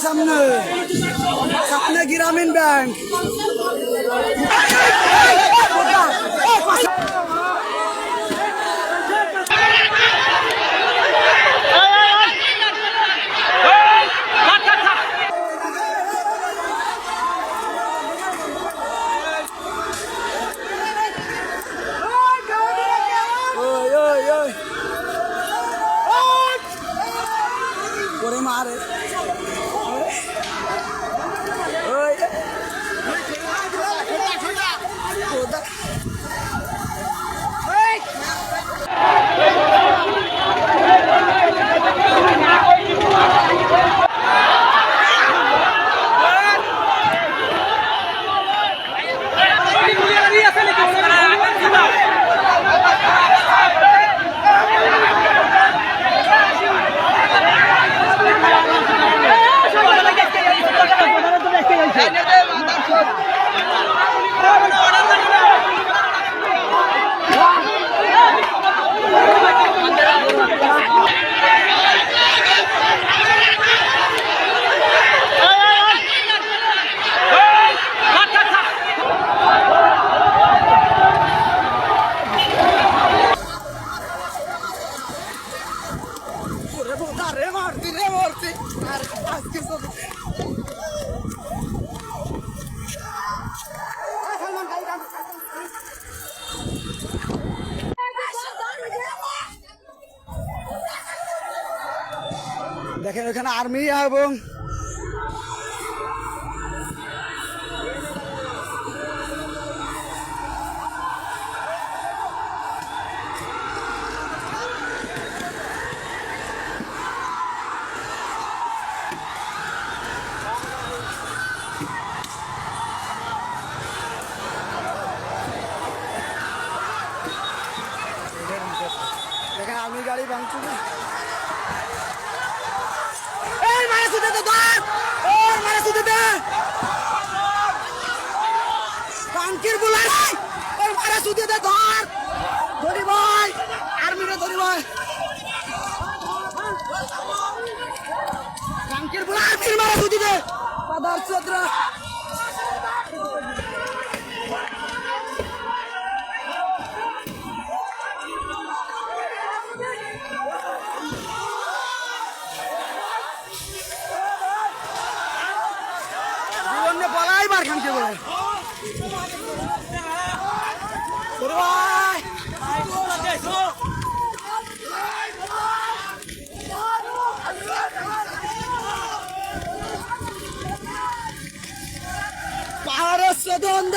সামনে সামনে গ্রামীণ ব্যাংক। করে মারে দেখেন ওখানে আর্মি এবং দেখেন আর্মি গাড়ি ভাঙছে না। টাঙ্কির বুলাই ওই মারা সুদে দে ধর ধরি ভাই আর্মিরে ধরি ভাই টাঙ্কির বুলাই আর্মির মারা সুদে দে পাদার চোদরা জীবনে বলাই বার খানকে বলে পাহাড়ের সদন্দ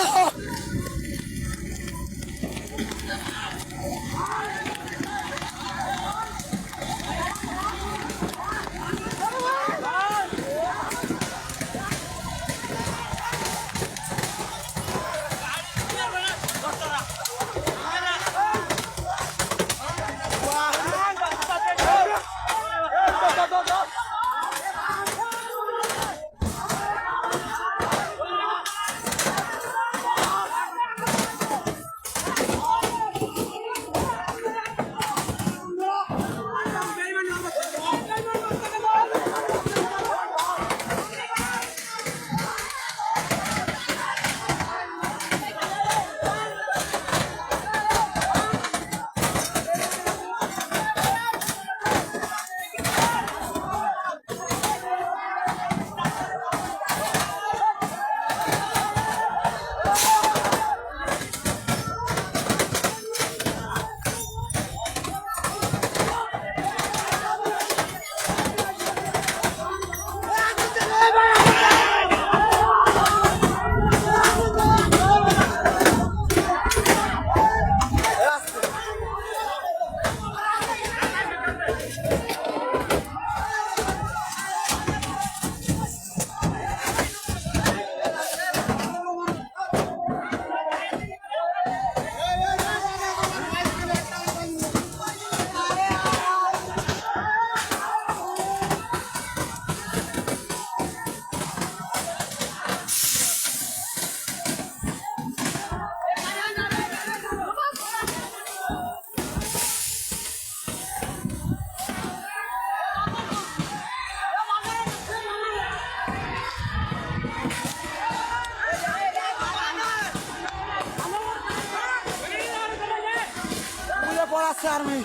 আসছে আর্মি।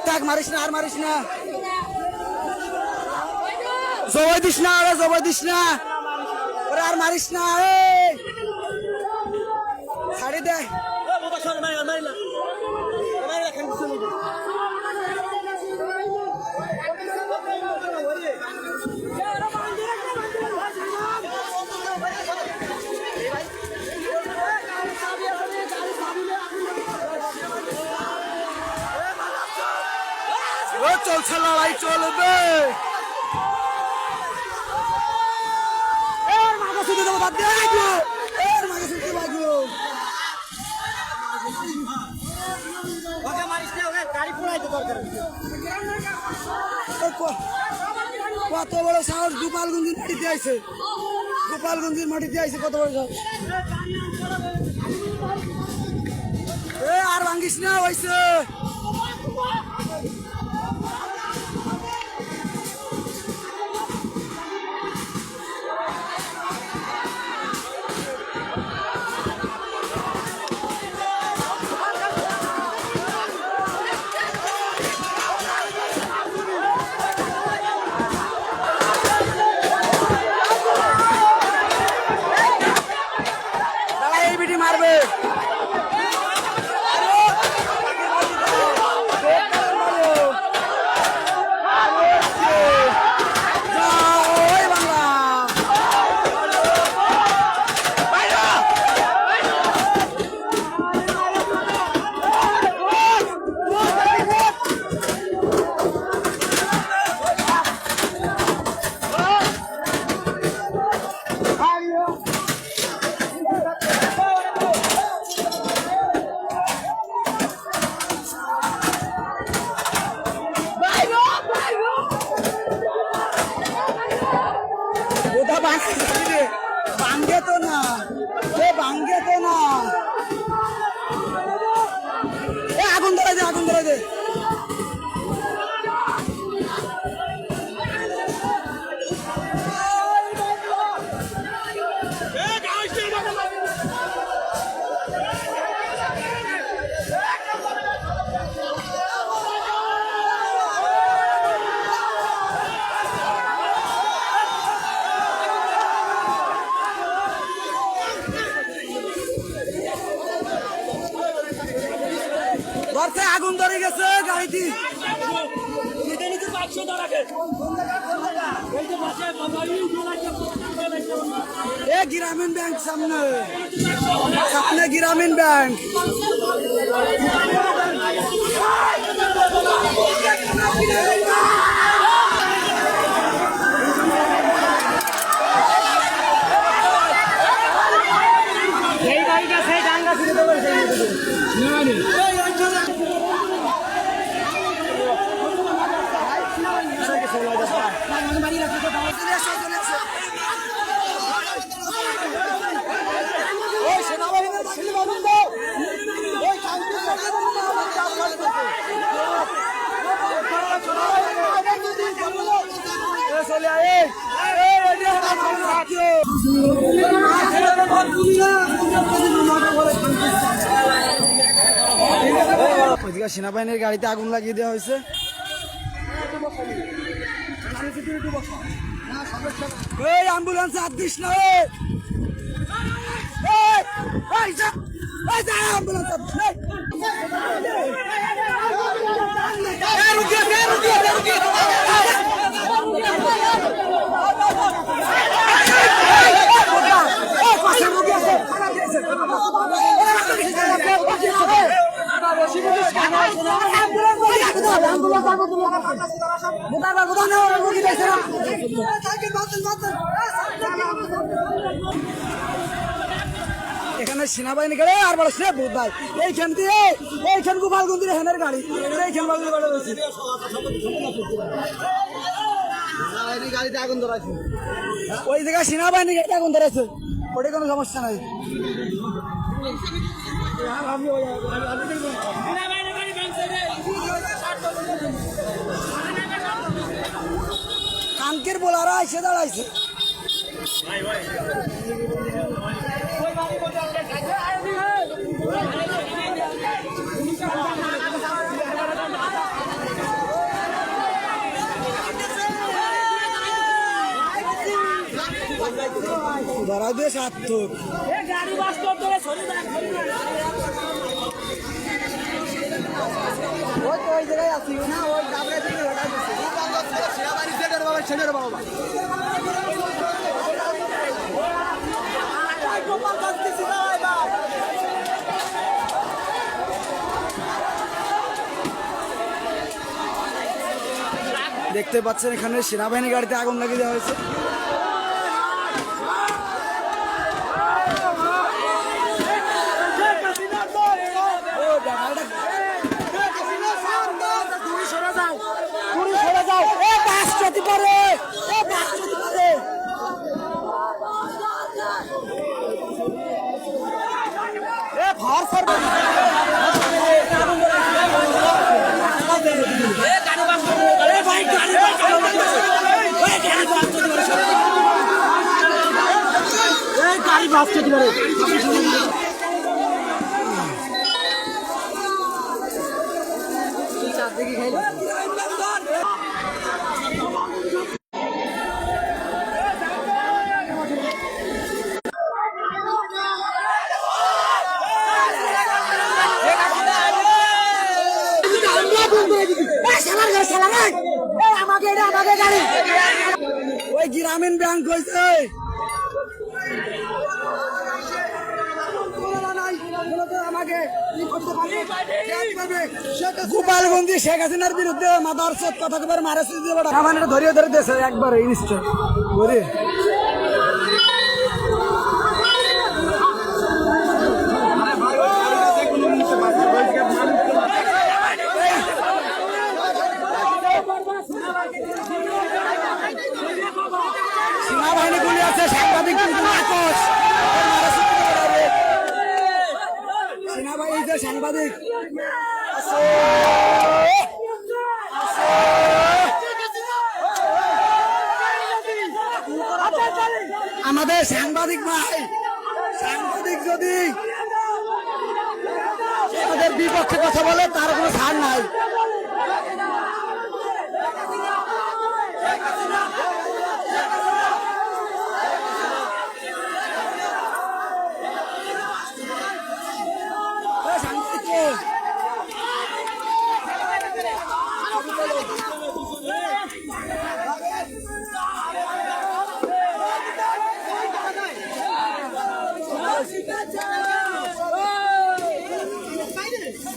কাট মারিস না, আর মারিস না, জবাই দিস না, ওরে জবাই দিস না, ওরে আর মারিস না, ছাড়ি দে। ও চলছে, লড়াই চলবে। এর মাকে শুধু দেবো, বাদ দিয়ে রাখবো, এর মাকে শুধু রাখবো। কত বড় সাহস, গোপালগঞ্জের মাটিতে আইছে, গোপালগঞ্জের মাটিতে আইছে, কত বড় সাহস। আর ভাঙ্গিস না, হয়েছে। মারবে ভাঙ্গে তো না, ভাঙ্গে তো না। আগুন ধরে দে, আগুন ধরে দে। আগুন ধরে গেছে গাড়িটি। গ্রামীণ ব্যাংক সামনে, সামনে গ্রামীণ ব্যাংক। সেনাবাহিনীর গাড়িতে আগুন লাগিয়ে দেওয়া হয়েছে। অ্যাম্বুলেন্স হাত দিস না, এখানে সেনাবাহিনী গাড়ি আর বড় সে ভূত ভাই, এইখান দিয়ে এইখান গোপালগঞ্জের হেনের গাড়ি, এইখান গাড়িতে আগুন ধরাইছে, ওই জায়গায় সেনাবাহিনী গাড়িতে আগুন ধরাইছে, ওটা কোনো সমস্যা নাই। কানকের বোলাররা এসে দাঁড়াইছে। ধরা দিয়ে সার্থক ওই তো ওই জায়গায় আছি না ওই ডাবরে দিকে ছেড়ে বাবা দেখতে পাচ্ছেন এখানে সেনাবাহিনী গাড়িতে আগুন লাগিয়ে দেওয়া হয়েছে। ওই গ্রামীণ ব্যাংক হয়েছে গোপালগঞ্জে শেখ হাসিনার বিরুদ্ধে মাদার চোদ কথা করে মারাছি ধরিয়ে ধরে দেশে একবার করে সেনাবাহিনী গুলি আছে সাংবাদিক সেনাবাহিনী যে সাংবাদিক আমাদের সাংবাদিক ভাই সাংবাদিক যদি আমাদের বিপক্ষে কথা বলে তার কোনো ছাড় নাই।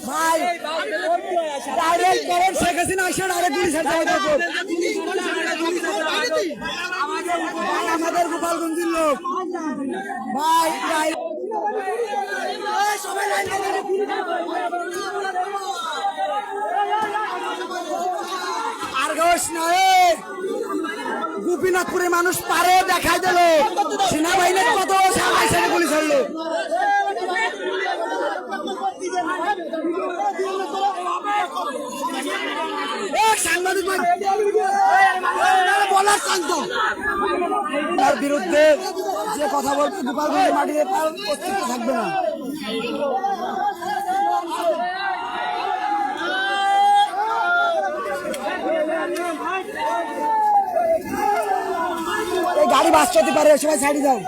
ভাই ডাইরেক্ট করেন শেখ হাসিনা এসে ডাইরেক্ট গুলি ছাড়তে আমাদের গোপালগঞ্জের লোক ভাই আরগস নয় গোপীনাথপুরে মানুষ পারে দেখাই দিল সেনাবাহিনীর কত সামনে গুলি ছাড়লো। সাংবাদিক তার বিরুদ্ধে যে কথা বলতে গোপালগঞ্জের মাটিতে তার অস্তিত্ব থাকবে না। এই গাড়ি বাস চলতে পারে সবাই সাইডে যাও।